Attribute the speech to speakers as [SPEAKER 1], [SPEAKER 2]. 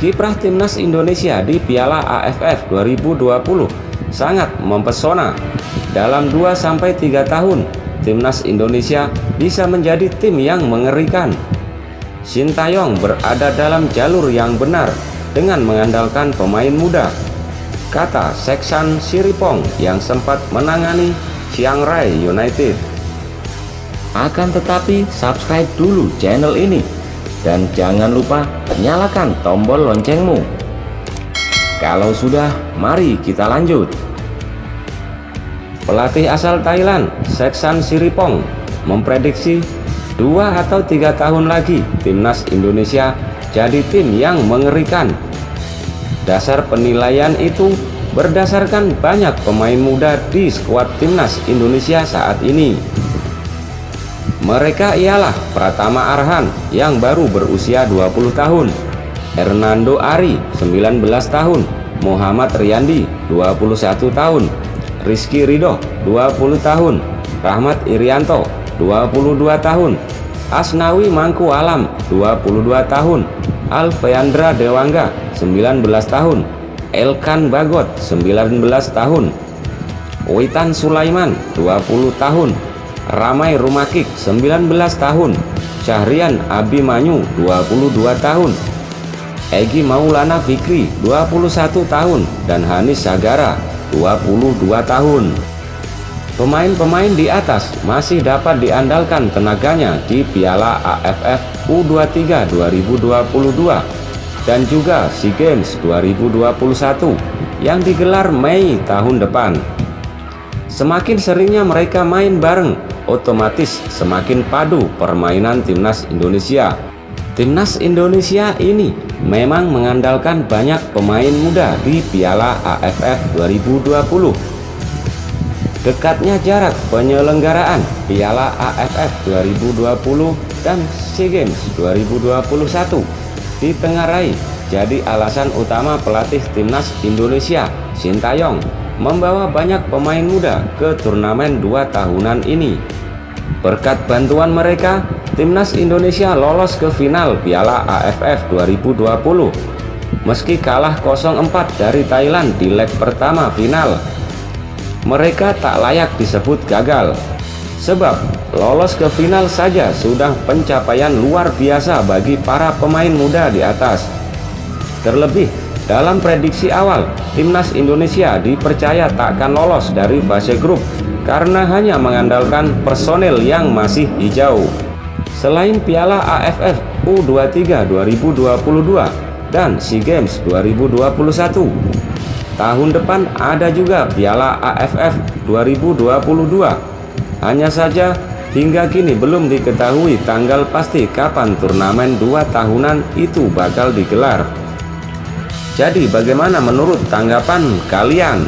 [SPEAKER 1] Kiprah timnas Indonesia di Piala AFF 2020 sangat mempesona. Dalam 2-3 tahun, timnas Indonesia bisa menjadi tim yang mengerikan. Sintayong berada dalam jalur yang benar dengan mengandalkan pemain muda, kata Seksan Siripong yang sempat menangani Chiang Rai United. Akan tetapi, subscribe dulu channel ini dan jangan lupa nyalakan tombol loncengmu. Kalau sudah, mari kita lanjut. Pelatih asal Thailand, Seksan Siripong, memprediksi 2 atau 3 tahun lagi timnas Indonesia jadi tim yang mengerikan. Dasar penilaian itu berdasarkan banyak pemain muda di skuad timnas Indonesia saat ini. Mereka ialah Pratama Arhan yang baru berusia 20 tahun, Hernando Ari 19 tahun, Muhammad Riyandi 21 tahun, Rizky Ridho 20 tahun, Rahmat Irianto 22 tahun, Asnawi Mangku Alam 22 tahun, Alfeandra Dewangga 19 tahun, Elkan Bagot 19 tahun, Witan Sulaiman 20 tahun, Ramai Rumakik 19 tahun, Syahrian Abimanyu 22 tahun, Egi Maulana Fikri 21 tahun, dan Hanis Sagara 22 tahun. Pemain-pemain di atas masih dapat diandalkan tenaganya di Piala AFF U23 2022 dan juga SEA Games 2021 yang digelar Mei tahun depan. Semakin seringnya mereka main bareng, otomatis semakin padu permainan timnas Indonesia. Timnas Indonesia ini memang mengandalkan banyak pemain muda di Piala AFF 2020. Dekatnya jarak penyelenggaraan Piala AFF 2020 dan SEA Games 2021 ditengarai jadi alasan utama pelatih timnas Indonesia, Sintayong, membawa banyak pemain muda ke turnamen 2 tahunan ini. Berkat bantuan mereka, timnas Indonesia lolos ke final Piala AFF 2020 meski kalah 0-4 dari Thailand di leg pertama final. Mereka tak layak disebut gagal, sebab lolos ke final saja sudah pencapaian luar biasa bagi para pemain muda di atas. Terlebih, dalam prediksi awal, timnas Indonesia dipercaya tak akan lolos dari fase grup karena hanya mengandalkan personel yang masih hijau. Selain Piala AFF U23 2022 dan SEA Games 2021, tahun depan ada juga Piala AFF 2022. Hanya saja hingga kini belum diketahui tanggal pasti kapan turnamen 2 tahunan itu bakal digelar. Jadi bagaimana menurut tanggapan kalian?